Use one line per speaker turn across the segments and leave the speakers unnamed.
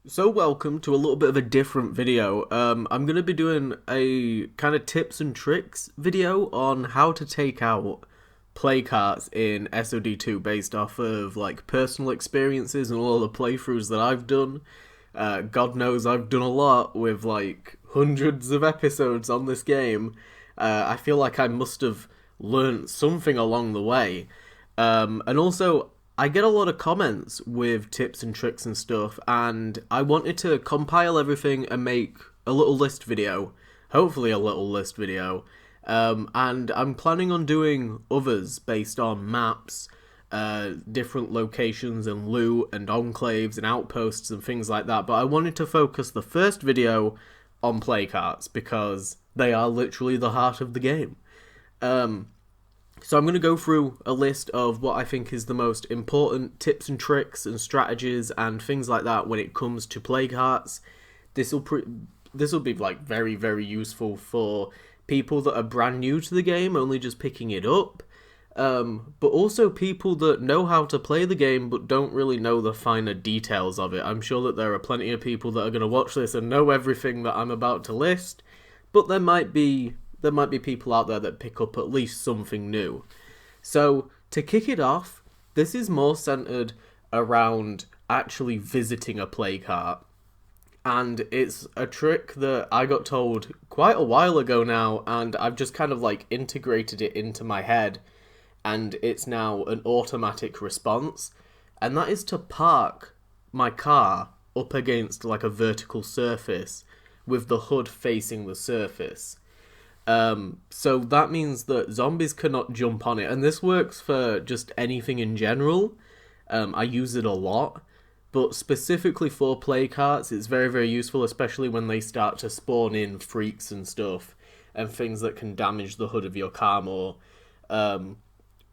So welcome to a little bit of a different video. I'm going to be doing a kind of tips and tricks video on how to take out play carts in SOD2 based off of like personal experiences and all the playthroughs that I've done. God knows I've done a lot with like hundreds of episodes on this game. I feel like I must have learnt something along the way. And also, I get a lot of comments with tips and tricks and stuff, and I wanted to compile everything and make a little list video. Hopefully, a little list video. And I'm planning on doing others based on maps, different locations and loot and enclaves and outposts and things like that. But I wanted to focus the first video on play carts because they are literally the heart of the game. So I'm going to go through a list of what I think is the most important tips and tricks and strategies and things like that when it comes to play carts. This will be like very useful for people that are brand new to the game, only just picking it up. But also people that know how to play the game but don't really know the finer details of it. I'm sure that there are plenty of people that are going to watch this and know everything that I'm about to list, but there might be people out there that pick up at least something new. So, to kick it off, this is more centered around actually visiting a play cart. And it's a trick that I got told quite a while ago now, and I've just kind of like integrated it into my head, and it's now an automatic response. And that is to park my car up against like a vertical surface with the hood facing the surface. So that means that zombies cannot jump on it, and this works for just anything in general. I use it a lot, but specifically for play carts, it's very useful, especially when they start to spawn in freaks and stuff, and things that can damage the hood of your car more.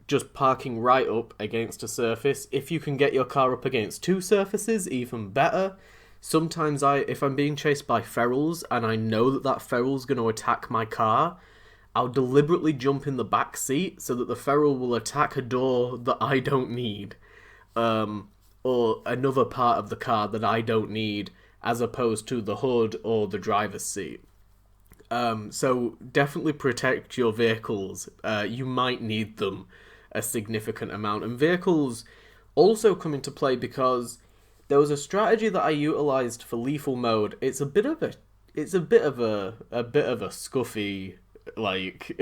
Just parking right up against a surface. If you can get your car up against two surfaces, even better. Sometimes if I'm being chased by ferals and I know that feral's going to attack my car, I'll deliberately jump in the back seat so that the feral will attack a door that I don't need, or another part of the car that I don't need, as opposed to the hood or the driver's seat. So definitely protect your vehicles. You might need them a significant amount, and vehicles also come into play because there was a strategy that I utilized for lethal mode. It's a bit of a scuffy, like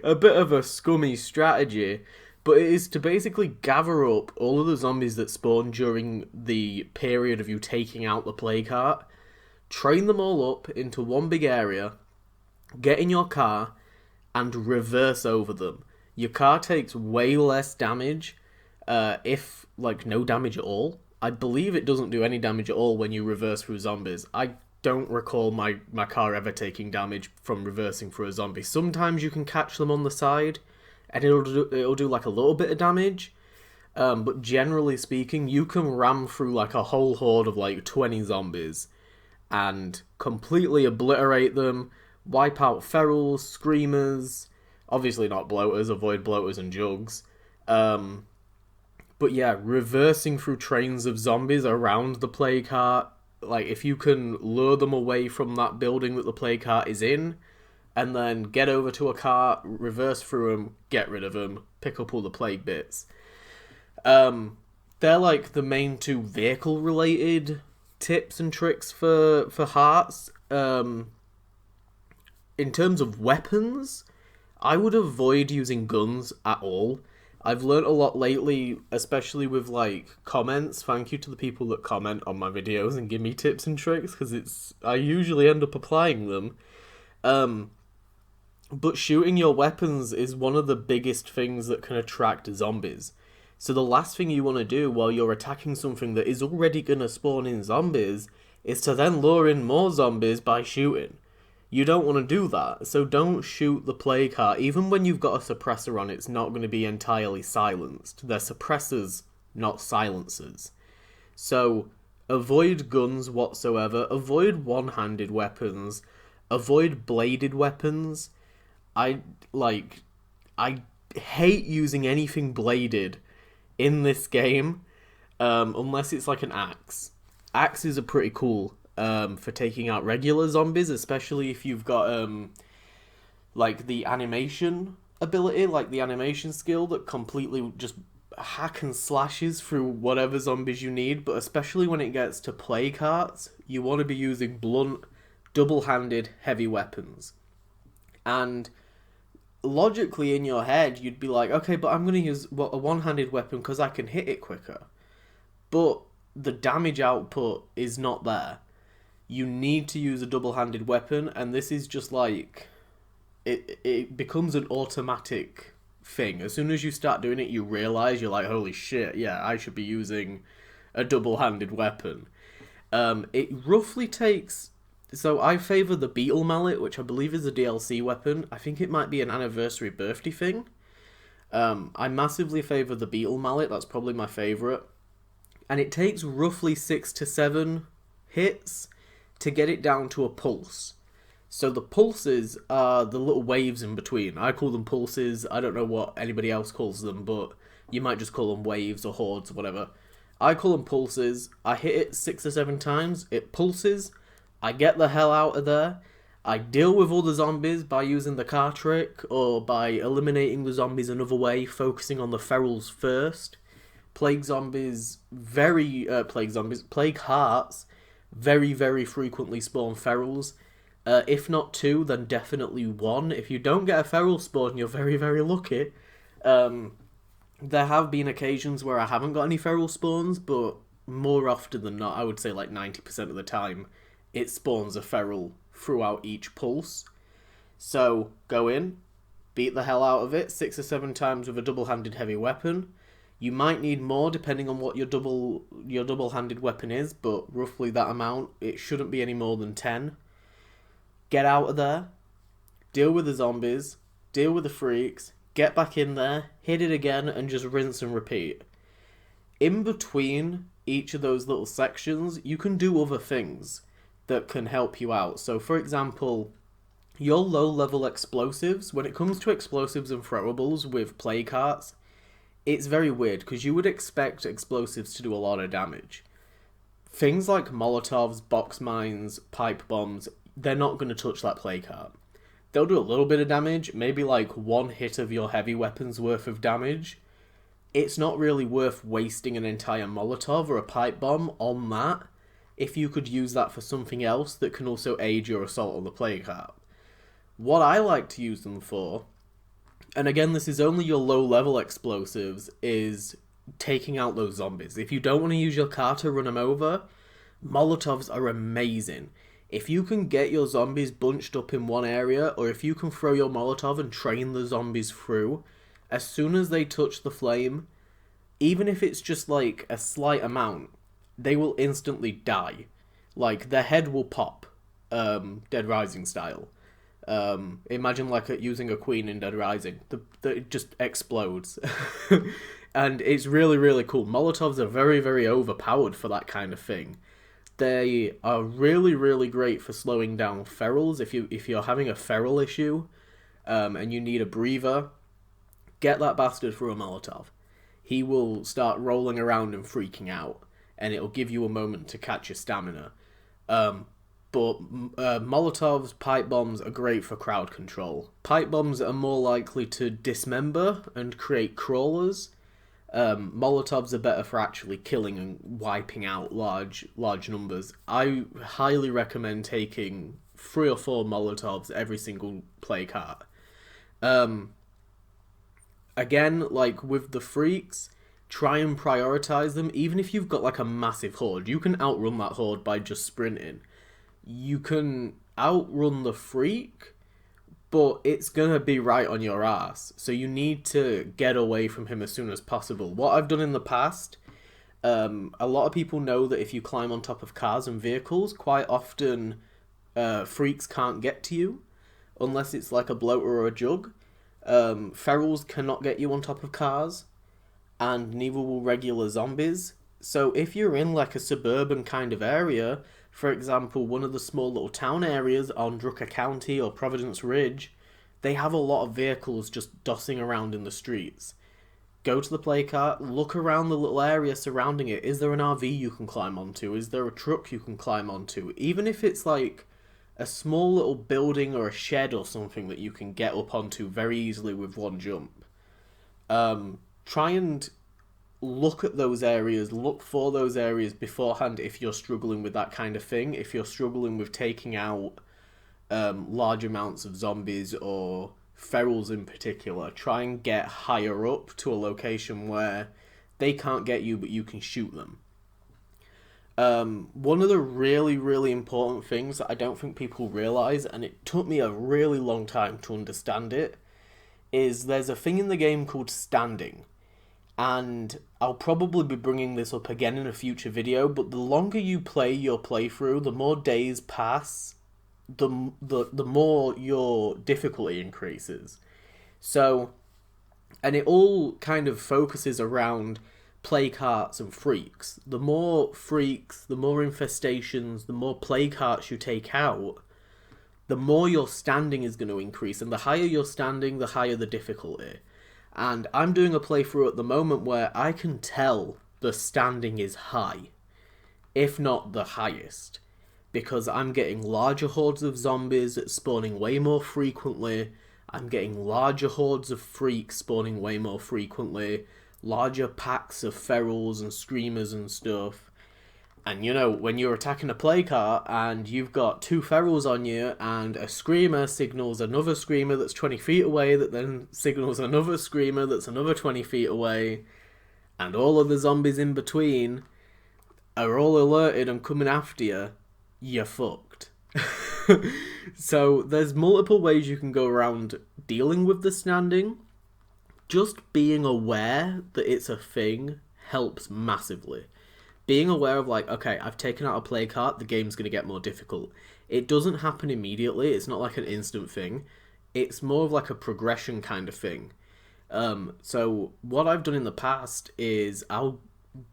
a bit of a scummy strategy, but it is to basically gather up all of the zombies that spawn during the period of you taking out the play cart, train them all up into one big area, get in your car, and reverse over them. Your car takes way less damage, if like no damage at all. I believe it doesn't do any damage at all when you reverse through zombies. I don't recall my car ever taking damage from reversing through a zombie. Sometimes you can catch them on the side, and it'll do like a little bit of damage. But generally speaking, you can ram through like a whole horde of like 20 zombies and completely obliterate them, wipe out ferals, screamers, obviously not bloaters, avoid bloaters and jugs. But yeah, reversing through trains of zombies around the play cart, like if you can lure them away from that building that the play cart is in, and then get over to a car, reverse through them, get rid of them, pick up all the plague bits. They're like the main two vehicle related tips and tricks for hearts. In terms of weapons, I would avoid using guns at all. I've learnt a lot lately, especially with like comments. Thank you to the people that comment on my videos and give me tips and tricks, because I usually end up applying them. But shooting your weapons is one of the biggest things that can attract zombies. So the last thing you want to do while you're attacking something that is already going to spawn in zombies is to then lure in more zombies by shooting. You don't want to do that, so don't shoot the play cart. Even when you've got a suppressor on, it's not going to be entirely silenced. They're suppressors, not silencers. So avoid guns whatsoever, avoid one-handed weapons, avoid bladed weapons. I hate using anything bladed in this game, unless it's like an axe. Axes are pretty cool for taking out regular zombies, especially if you've got like the animation ability, like the animation skill that completely just hack and slashes through whatever zombies you need. But especially when it gets to play carts, you want to be using blunt, double-handed, heavy weapons. And logically in your head, you'd be like, okay, but I'm going to use a one-handed weapon because I can hit it quicker. But the damage output is not there. You need to use a double-handed weapon, and this is just like it becomes an automatic thing. As soon as you start doing it, you realize you're like, holy shit, yeah, I should be using a double-handed weapon. It roughly takes. So I favour the Beetle Mallet, which I believe is a DLC weapon. I think it might be an anniversary birthday thing. I massively favour the Beetle Mallet. That's probably my favourite. And it takes roughly 6 to 7 hits to get it down to a pulse. So the pulses are the little waves in between. I call them pulses. I don't know what anybody else calls them, but you might just call them waves or hordes or whatever. I call them pulses. I hit it 6 or 7 times. It pulses. I get the hell out of there. I deal with all the zombies by using the car trick or by eliminating the zombies another way, focusing on the ferals first. Plague hearts very, very frequently spawn ferals. If not 2, then definitely 1. If you don't get a feral spawn, you're very, very lucky. There have been occasions where I haven't got any feral spawns, but more often than not, I would say like 90% of the time, it spawns a feral throughout each pulse. So, go in, beat the hell out of it 6 or 7 times with a double-handed heavy weapon. You might need more depending on what your double-handed weapon is, but roughly that amount. It shouldn't be any more than 10. Get out of there, deal with the zombies, deal with the freaks, get back in there, hit it again, and just rinse and repeat. In between each of those little sections, you can do other things that can help you out. So, for example, your low-level explosives, when it comes to explosives and throwables with play carts, it's very weird, because you would expect explosives to do a lot of damage. Things like Molotovs, box mines, pipe bombs, they're not going to touch that play cart. They'll do a little bit of damage, maybe like 1 hit of your heavy weapon's worth of damage. It's not really worth wasting an entire Molotov or a pipe bomb on that, if you could use that for something else that can also aid your assault on the play cart. What I like to use them for, and again this is only your low level explosives, is taking out those zombies. If you don't want to use your car to run them over, Molotovs are amazing. If you can get your zombies bunched up in one area, or if you can throw your Molotov and train the zombies through, as soon as they touch the flame, even if it's just like a slight amount, they will instantly die. Like, their head will pop, Dead Rising style. Imagine like using a queen in Dead Rising. It just explodes. And it's really, really cool. Molotovs are very, very overpowered for that kind of thing. They are really, really great for slowing down ferals. If you're having a feral issue, and you need a breather, get that bastard through a Molotov. He will start rolling around and freaking out, and it'll give you a moment to catch your stamina. But Molotovs, pipe bombs are great for crowd control. Pipe bombs are more likely to dismember and create crawlers. Molotovs are better for actually killing and wiping out large numbers. I highly recommend taking 3 or 4 Molotovs every single play cart. Again, like with the freaks, try and prioritize them. Even if you've got like a massive horde, you can outrun that horde by just sprinting. You can outrun the freak, but it's gonna be right on your ass. So you need to get away from him as soon as possible. What I've done in the past, a lot of people know that if you climb on top of cars and vehicles, quite often freaks can't get to you, unless it's like a bloater or a jug. Ferals cannot get you on top of cars, and neither will regular zombies. So if you're in like a suburban kind of area, for example, one of the small little town areas on Drucker County or Providence Ridge, they have a lot of vehicles just dossing around in the streets. go to the play cart, look around the little area surrounding it. Is there an RV you can climb onto? Is there a truck you can climb onto? Even if it's like a small little building or a shed or something that you can get up onto very easily with one jump. Try and look at those areas, look for those areas beforehand if you're struggling with that kind of thing. If you're struggling with taking out large amounts of zombies or ferals in particular, try and get higher up to a location where they can't get you but you can shoot them. One of the really, really important things that I don't think people realise, and it took me a really long time to understand it, is there's a thing in the game called standing. And I'll probably be bringing this up again in a future video, but the longer you play your playthrough, the more days pass, the more your difficulty increases. So, and it all kind of focuses around play carts and freaks. The more freaks, the more infestations, the more play carts you take out, the more your standing is going to increase. And the higher your standing, the higher the difficulty. And I'm doing a playthrough at the moment where I can tell the standing is high, if not the highest, because I'm getting larger hordes of zombies spawning way more frequently. I'm getting larger hordes of freaks spawning way more frequently, larger packs of ferals and screamers and stuff. And you know, when you're attacking a play cart and you've got 2 ferals on you and a screamer signals another screamer that's 20 feet away that then signals another screamer that's another 20 feet away, and all of the zombies in between are all alerted and coming after you, you're fucked. So there's multiple ways you can go around dealing with the standing. Just being aware that it's a thing helps massively. Being aware of like, okay, I've taken out a play cart, the game's going to get more difficult. It doesn't happen immediately, it's not like an instant thing. It's more of like a progression kind of thing. So what I've done in the past is I'll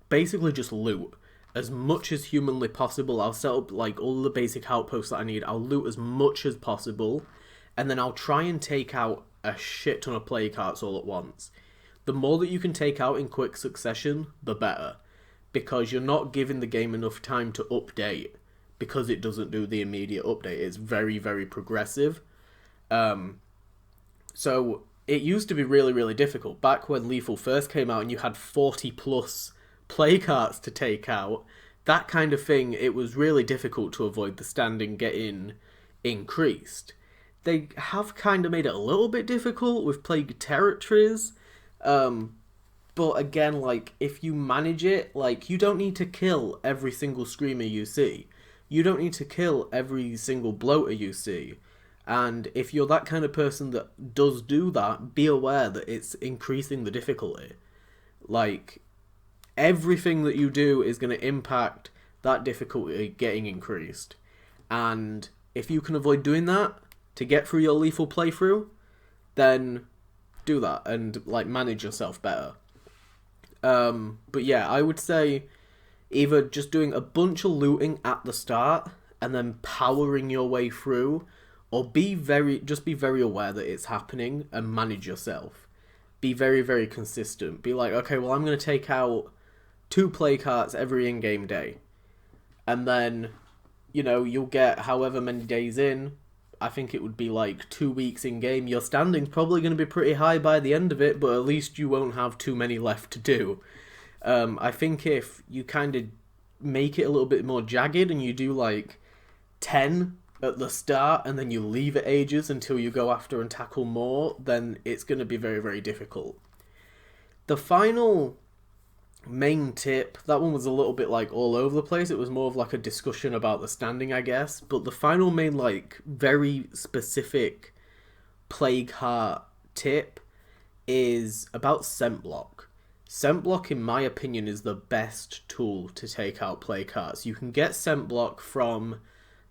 basically just loot as much as humanly possible. I'll set up like all the basic outposts that I need. I'll loot as much as possible, and then I'll try and take out a shit ton of play carts all at once. The more that you can take out in quick succession, the better, because you're not giving the game enough time to update, because it doesn't do the immediate update. It's very, very progressive. So it used to be really, really difficult. Back when Lethal first came out and you had 40 plus play carts to take out, that kind of thing, it was really difficult to avoid the standing getting increased. They have kind of made it a little bit difficult with plague territories, but again, like, if you manage it, like, you don't need to kill every single screamer you see. You don't need to kill every single bloater you see. And if you're that kind of person that does do that, be aware that it's increasing the difficulty. Like, everything that you do is going to impact that difficulty getting increased. And if you can avoid doing that to get through your lethal playthrough, then do that and like manage yourself better. But yeah, I would say either just doing a bunch of looting at the start and then powering your way through, or be very aware that it's happening and manage yourself. Be very, very consistent. Be like, okay, well, I'm going to take out 2 play carts every in-game day. And then, you know, you'll get however many days in. I think it would be like 2 weeks in-game. Your standing's probably going to be pretty high by the end of it, but at least you won't have too many left to do. I think if you kind of make it a little bit more jagged and you do like 10 at the start and then you leave it ages until you go after and tackle more, then it's going to be very, very difficult. The final main tip, that one was a little bit like all over the place. It was more of like a discussion about the standing, I guess. But the final main like very specific plague heart tip is about scent block. Scent block, in my opinion, is the best tool to take out plague hearts. You can get scent block from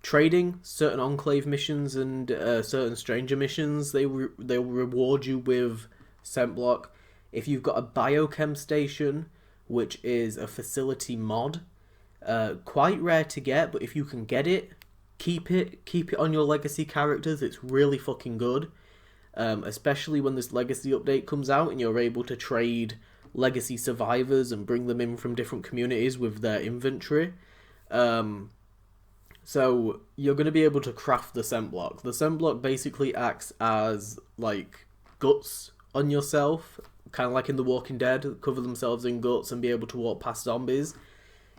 trading certain enclave missions and certain stranger missions. They'll reward you with scent block. If you've got a biochem station, which is a facility mod, quite rare to get, but if you can get it, keep it on your legacy characters. It's really fucking good, especially when this legacy update comes out and you're able to trade legacy survivors and bring them in from different communities with their inventory. So you're going to be able to craft the scent block. The scent block basically acts as like guts on yourself, kind of like in The Walking Dead, cover themselves in guts and be able to walk past zombies.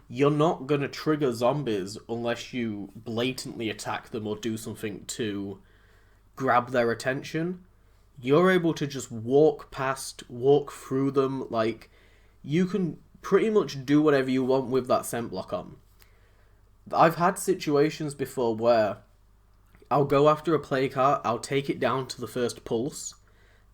You're not going to trigger zombies unless you blatantly attack them or do something to grab their attention. You're able to just walk through them. Like, you can pretty much do whatever you want with that scent block on. I've had situations before where I'll go after a play cart, I'll take it down to the first pulse,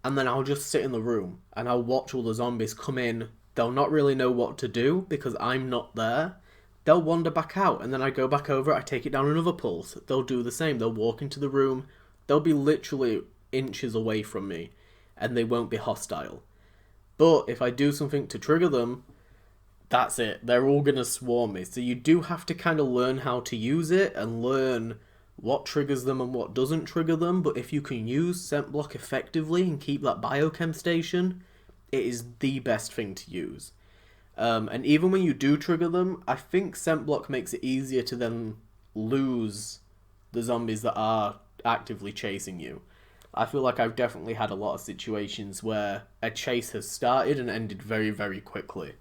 and then I'll just sit in the room and I'll watch all the zombies come in. They'll not really know what to do because I'm not there. They'll wander back out, and then I go back over, I take it down another pulse. They'll do the same. They'll walk into the room. They'll be literally inches away from me, and they won't be hostile. But if I do something to trigger them, that's it. They're all going to swarm me. So you do have to kind of learn how to use it and learn what triggers them and what doesn't trigger them. But if you can use scent block effectively and keep that biochem station, it is the best thing to use. And even when you do trigger them, I think scent block makes it easier to then lose the zombies that are actively chasing you. I feel like I've definitely had a lot of situations where a chase has started and ended very, very quickly.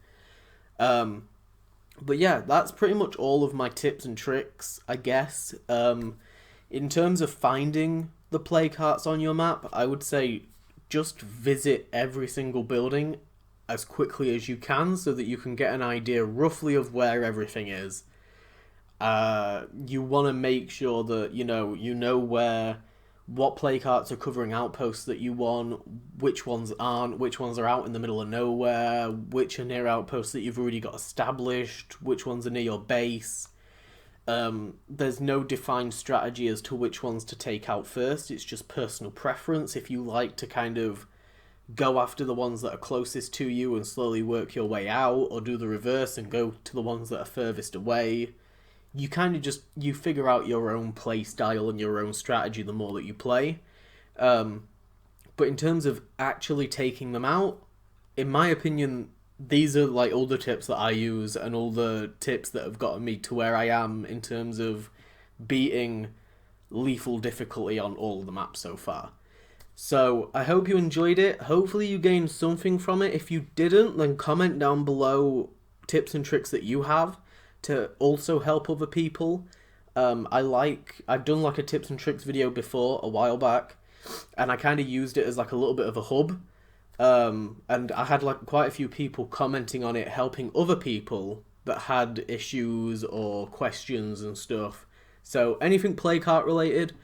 But yeah, that's pretty much all of my tips and tricks, I guess. In terms of finding the play carts on your map, I would say just visit every single building as quickly as you can so that you can get an idea roughly of where everything is. You want to make sure that, you know where, what play carts are covering outposts that you want, which ones aren't, which ones are out in the middle of nowhere, which are near outposts that you've already got established, which ones are near your base. There's no defined strategy as to which ones to take out first. It's just personal preference. If you like to kind of go after the ones that are closest to you and slowly work your way out, or do the reverse and go to the ones that are furthest away, you kind of just, you figure out your own play style and your own strategy the more that you play. But in terms of actually taking them out, in my opinion, these are like all the tips that I use and all the tips that have gotten me to where I am in terms of beating lethal difficulty on all of the maps so far. So I hope you enjoyed it. Hopefully you gained something from it. If you didn't, then comment down below tips and tricks that you have to also help other people. I've done like a tips and tricks video before a while back, and I kind of used it as like a little bit of a hub. And I had like quite a few people commenting on it, helping other people that had issues or questions and stuff. So anything Playkart related,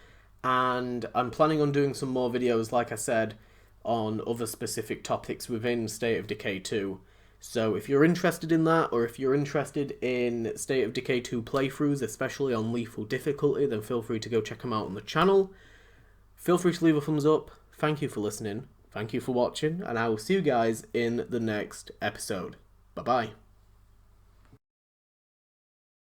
and I'm planning on doing some more videos, like I said, on other specific topics within State of Decay 2. So if you're interested in that, or if you're interested in State of Decay 2 playthroughs, especially on lethal difficulty, then feel free to go check them out on the channel. Feel free to leave a thumbs up. Thank you for listening. Thank you for watching, and I will see you guys in the next episode. Bye-bye.